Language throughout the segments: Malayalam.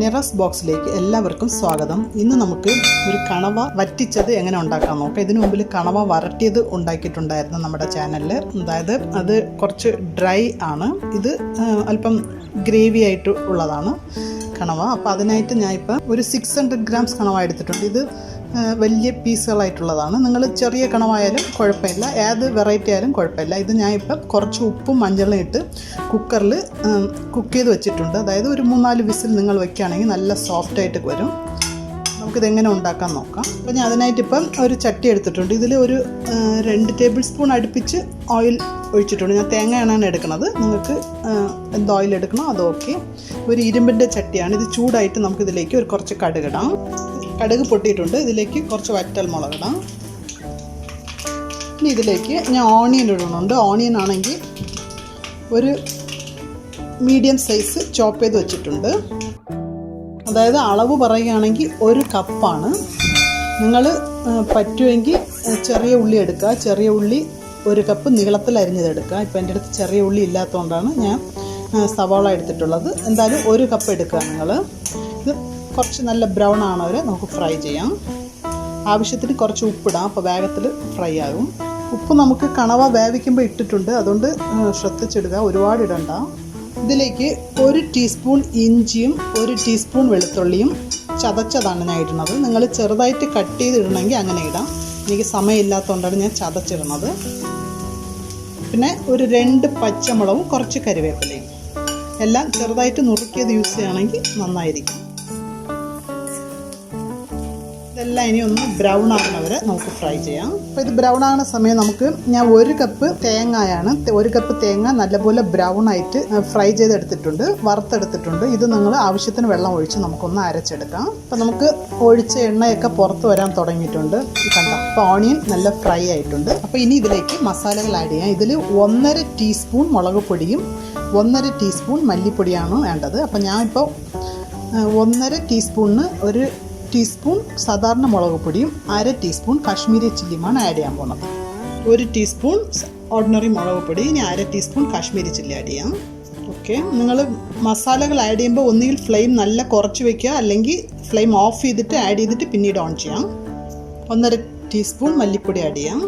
മനേറാസ് ബോക്സിലേക്ക് എല്ലാവർക്കും സ്വാഗതം. ഇന്ന് നമുക്ക് ഒരു കണവ വറ്റിച്ചത് എങ്ങനെ ഉണ്ടാക്കാൻ നോക്കാം. ഇതിനു മുമ്പിൽ കണവ വരട്ടിയത് ഉണ്ടാക്കിയിട്ടുണ്ടായിരുന്നു നമ്മുടെ ചാനലിൽ. അതായത് അത് കുറച്ച് ഡ്രൈ ആണ്, ഇത് അല്പം ഗ്രേവി ആയിട്ട് ഉള്ളതാണ് കണവ. അപ്പോൾ അതിനായിട്ട് ഞാനിപ്പോൾ ഒരു 600 ഗ്രാംസ് കണവ എടുത്തിട്ടുണ്ട്. ഇത് വലിയ പീസുകളായിട്ടുള്ളതാണ്. നിങ്ങൾ ചെറിയ കണവായാലും കുഴപ്പമില്ല, ഏത് വെറൈറ്റി ആയാലും കുഴപ്പമില്ല. ഇത് ഞാനിപ്പം കുറച്ച് ഉപ്പും മഞ്ഞളും ഇട്ട് കുക്കറിൽ കുക്ക് ചെയ്ത് വെച്ചിട്ടുണ്ട്. അതായത് ഒരു 3-4 വിസിൽ നിങ്ങൾ വയ്ക്കുകയാണെങ്കിൽ നല്ല സോഫ്റ്റായിട്ട് വരും. നമുക്കിതെങ്ങനെ ഉണ്ടാക്കാൻ നോക്കാം. അപ്പോൾ ഞാൻ അതിനായിട്ടിപ്പം ഒരു ചട്ടി എടുത്തിട്ടുണ്ട്. ഇതിൽ ഒരു 2 ടേബിൾ സ്പൂൺ അടുപ്പിച്ച് ഓയിൽ ഒഴിച്ചിട്ടുണ്ട്. ഞാൻ തേങ്ങ എണ്ണയാണ് എടുക്കുന്നത്, നിങ്ങൾക്ക് എന്ത് ഓയിൽ എടുക്കണോ അത് ഓക്കെ. ഒരു ഇരുമ്പിൻ്റെ ചട്ടിയാണ് ഇത്. ചൂടായിട്ട് നമുക്കിതിലേക്ക് ഒരു കുറച്ച് കടുകിടാം. കടുക് പൊട്ടിയിട്ടുണ്ട്. ഇതിലേക്ക് കുറച്ച് വറ്റൽ മുളകിടാം. ഇനി ഇതിലേക്ക് ഞാൻ ഓണിയൻ ഇടുന്നുണ്ട്. ഓണിയൻ ആണെങ്കിൽ ഒരു മീഡിയം സൈസ് ചോപ്പ് ചെയ്ത് വെച്ചിട്ടുണ്ട്. അതായത് അളവ് പറയുകയാണെങ്കിൽ 1 കപ്പാണ്. നിങ്ങൾ പറ്റുമെങ്കിൽ ചെറിയ ഉള്ളി എടുക്കുക. ചെറിയ ഉള്ളി 1 കപ്പ് നീളത്തിൽ അരിഞ്ഞതെടുക്കുക. ഇപ്പോൾ എൻ്റെ അടുത്ത് ചെറിയ ഉള്ളി ഇല്ലാത്തതുകൊണ്ടാണ് ഞാൻ സവാള എടുത്തിട്ടുള്ളത്. എന്തായാലും 1 കപ്പ് എടുക്കുക നിങ്ങൾ. ഇത് കുറച്ച് നല്ല ബ്രൗൺ ആണവരെ നമുക്ക് ഫ്രൈ ചെയ്യാം. ആവശ്യത്തിന് കുറച്ച് ഉപ്പിടാം, അപ്പോൾ വേഗത്തിൽ ഫ്രൈ ആകും. ഉപ്പ് നമുക്ക് കണവ വേവിക്കുമ്പോൾ ഇട്ടിട്ടുണ്ട്, അതുകൊണ്ട് ശ്രദ്ധിച്ചിടുക, ഒരുപാട് ഇടണ്ട. ഇതിലേക്ക് 1 ടീസ്പൂൺ ഇഞ്ചിയും 1 ടീസ്പൂൺ വെളുത്തുള്ളിയും ചതച്ചതാണ് ഞാൻ ഇടുന്നത്. നിങ്ങൾ ചെറുതായിട്ട് കട്ട് ചെയ്തിടണമെങ്കിൽ അങ്ങനെ ഇടാം. എനിക്ക് സമയമില്ലാത്തതുകൊണ്ടാണ് ഞാൻ ചതച്ചിടുന്നത്. പിന്നെ ഒരു 2 പച്ചമുളകും കുറച്ച് കരിവേപ്പിലയും എല്ലാം ചെറുതായിട്ട് നുറുക്കിയത് യൂസ് ചെയ്യുകയാണെങ്കിൽ നന്നായിരിക്കും. ഇതെല്ലാം ഇനി ഒന്ന് ബ്രൗൺ ആകുന്നവരെ നമുക്ക് ഫ്രൈ ചെയ്യാം. അപ്പോൾ ഇത് ബ്രൗൺ ആകുന്ന സമയം ഞാൻ 1 കപ്പ് തേങ്ങയാണ്, 1 കപ്പ് തേങ്ങ നല്ലപോലെ ബ്രൗൺ ആയിട്ട് ഫ്രൈ ചെയ്തെടുത്തിട്ടുണ്ട്, വറുത്തെടുത്തിട്ടുണ്ട്. ഇത് നിങ്ങൾ ആവശ്യത്തിന് വെള്ളം ഒഴിച്ച് നമുക്കൊന്ന് അരച്ചെടുക്കാം. അപ്പോൾ നമുക്ക് ഒഴിച്ച എണ്ണയൊക്കെ പുറത്ത് വരാൻ തുടങ്ങിയിട്ടുണ്ട്, കണ്ട. അപ്പോൾ ഓണിയൻ നല്ല ഫ്രൈ ആയിട്ടുണ്ട്. അപ്പോൾ ഇനി ഇതിലേക്ക് മസാലകൾ ആഡ് ചെയ്യാം. ഇതിൽ 1.5 ടീസ്പൂൺ മുളക് പൊടിയും 1.5 ടീസ്പൂൺ മല്ലിപ്പൊടിയാണ് വേണ്ടത്. അപ്പോൾ ഞാനിപ്പോൾ 1.5 ടീസ്പൂണിന് 1 ടീസ്പൂൺ സാധാരണ മുളക് പൊടിയും 1/2 ടീസ്പൂൺ കാശ്മീരി ചില്ലിയുമാണ് ആഡ് ചെയ്യാൻ പോകുന്നത്. 1 ടീസ്പൂൺ ഓർഡിനറി മുളക് പൊടി, ഇനി 1/2 ടീസ്പൂൺ കാശ്മീരി ചില്ലി ആഡ് ചെയ്യാം. ഓക്കെ, നിങ്ങൾ മസാലകൾ ആഡ് ചെയ്യുമ്പോൾ ഒന്നുകിൽ ഫ്ലെയിം നല്ല കുറച്ച് വയ്ക്കുക, അല്ലെങ്കിൽ ഫ്ലെയിം ഓഫ് ചെയ്തിട്ട് ആഡ് ചെയ്തിട്ട് പിന്നീട് ഓൺ ചെയ്യാം. 1.5 ടീസ്പൂൺ മല്ലിപ്പൊടി ആഡ് ചെയ്യാം.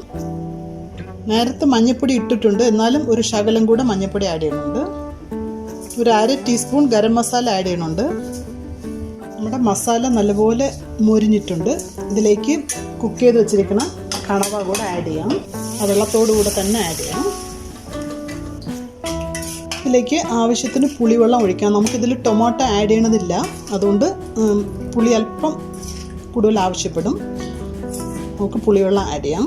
നേരത്തെ മഞ്ഞൾപ്പൊടി ഇട്ടിട്ടുണ്ട്, എന്നാലും ഒരു ശകലം കൂടെ മഞ്ഞൾപ്പൊടി ആഡ് ചെയ്യുന്നുണ്ട്. ഒരു 1/2 ടീസ്പൂൺ ഗരം മസാല ആഡ് ചെയ്യുന്നുണ്ട്. നമ്മുടെ മസാല നല്ലപോലെ മൊരിഞ്ഞിട്ടുണ്ട്. ഇതിലേക്ക് കുക്ക് ചെയ്ത് വെച്ചിരിക്കുന്ന കണവ കൂടെ ആഡ് ചെയ്യാം. ആ വെള്ളത്തോടു കൂടെ തന്നെ ആഡ് ചെയ്യാം. ഇതിലേക്ക് ആവശ്യത്തിന് പുളിവെള്ളം ഒഴിക്കാം. നമുക്കിതിൽ ടൊമാറ്റോ ആഡ് ചെയ്യണതില്ല, അതുകൊണ്ട് പുളി അല്പം കൂടുതൽ ആവശ്യപ്പെടും. നമുക്ക് പുളിവെള്ളം ആഡ് ചെയ്യാം.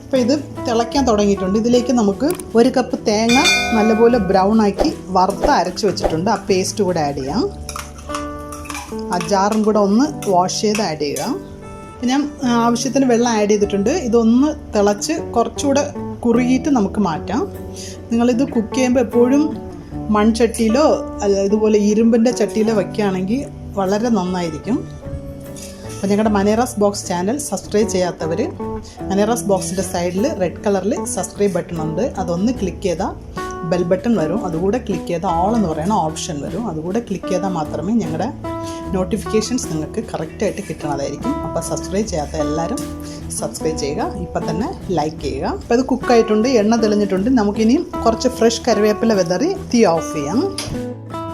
അപ്പോൾ ഇത് തിളയ്ക്കാൻ തുടങ്ങിയിട്ടുണ്ട്. ഇതിലേക്ക് നമുക്ക് 1 കപ്പ് തേങ്ങ നല്ലപോലെ ബ്രൗൺ ആക്കി വറുത്ത് അരച്ച് വെച്ചിട്ടുണ്ട്. ആ പേസ്റ്റ് കൂടെ ആഡ് ചെയ്യാം. ആ ജാറും കൂടെ ഒന്ന് വാഷ് ചെയ്ത് ആഡ് ചെയ്യുക. ഞാൻ ആവശ്യത്തിന് വെള്ളം ആഡ് ചെയ്തിട്ടുണ്ട്. ഇതൊന്ന് തിളച്ച് കുറച്ചുകൂടെ കുറുകിയിട്ട് നമുക്ക് മാറ്റാം. നിങ്ങളിത് കുക്ക് ചെയ്യുമ്പോൾ എപ്പോഴും മൺചട്ടിയിലോ ഇതുപോലെ ഇരുമ്പിൻ്റെ ചട്ടിയിലോ വയ്ക്കുകയാണെങ്കിൽ വളരെ നന്നായിരിക്കും. അപ്പോൾ ഞങ്ങളുടെ മനേറാസ് ബോക്സ് ചാനൽ സബ്സ്ക്രൈബ് ചെയ്യാത്തവർ, മനേറാസ് ബോക്സിൻ്റെ സൈഡിൽ റെഡ് കളറിൽ സബ്സ്ക്രൈബ് ബട്ടൺ ഉണ്ട്, അതൊന്ന് ക്ലിക്ക് ചെയ്താൽ ബെൽ ബട്ടൺ വരും. അതുകൂടെ ക്ലിക്ക് ചെയ്താൽ ഓൾ എന്ന് പറയുന്ന ഓപ്ഷൻ വരും. അതുകൂടെ ക്ലിക്ക് ചെയ്താൽ മാത്രമേ ഞങ്ങളുടെ നോട്ടിഫിക്കേഷൻസ് നിങ്ങൾക്ക് കറക്റ്റായിട്ട് കിട്ടണതായിരിക്കും. അപ്പോൾ സബ്സ്ക്രൈബ് ചെയ്യാത്ത എല്ലാവരും സബ്സ്ക്രൈബ് ചെയ്യുക, ഇപ്പം തന്നെ ലൈക്ക് ചെയ്യുക. അപ്പോൾ ഇത് കുക്കായിട്ടുണ്ട്, എണ്ണ തെളിഞ്ഞിട്ടുണ്ട്. നമുക്കിനിയും കുറച്ച് ഫ്രഷ് കറിവേപ്പില വിതറി തീ ഓഫ് ചെയ്യാം.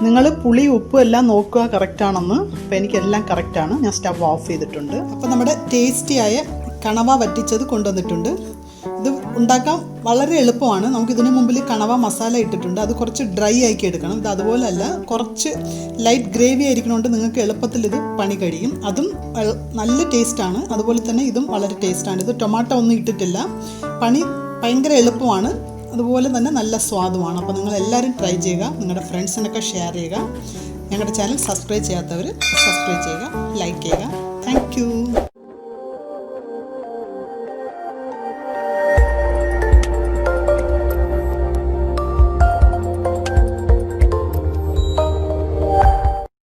നിങ്ങൾ പുളി ഉപ്പും എല്ലാം നോക്കുക കറക്റ്റാണെന്ന്. അപ്പോൾ എനിക്കെല്ലാം കറക്റ്റാണ്. ഞാൻ സ്റ്റവ് ഓഫ് ചെയ്തിട്ടുണ്ട്. അപ്പോൾ നമ്മുടെ ടേസ്റ്റിയായ കണവ വറ്റിച്ചത് കൊണ്ടുവന്നിട്ടുണ്ട്. ഇത് ഉണ്ടാക്കാൻ വളരെ എളുപ്പമാണ്. നമുക്കിതിന് മുമ്പിൽ കണവ മസാല ഇട്ടിട്ടുണ്ട്, അത് കുറച്ച് ഡ്രൈ ആക്കി എടുക്കണം. ഇത് അതുപോലല്ല, കുറച്ച് ലൈറ്റ് ഗ്രേവി ആയിരിക്കണോണ്ട് നിങ്ങൾക്ക് എളുപ്പത്തിൽ ഇത് പണി കഴിയും. അതും നല്ല ടേസ്റ്റാണ്. അതുപോലെ തന്നെ ഇതും വളരെ ടേസ്റ്റാണ്. ഇത് ടൊമാറ്റോ ഒന്നും ഇട്ടിട്ടില്ല. പണി ഭയങ്കര എളുപ്പമാണ്, അതുപോലെ തന്നെ നല്ല സ്വാദുമാണ്. അപ്പോൾ നിങ്ങൾ എല്ലാവരും ട്രൈ ചെയ്യുക, നിങ്ങളുടെ ഫ്രണ്ട്സിനൊക്കെ ഷെയർ ചെയ്യുക. ഞങ്ങളുടെ ചാനൽ സബ്സ്ക്രൈബ് ചെയ്യാത്തവർ സബ്സ്ക്രൈബ് ചെയ്യുക, ലൈക്ക് ചെയ്യുക. Thank you.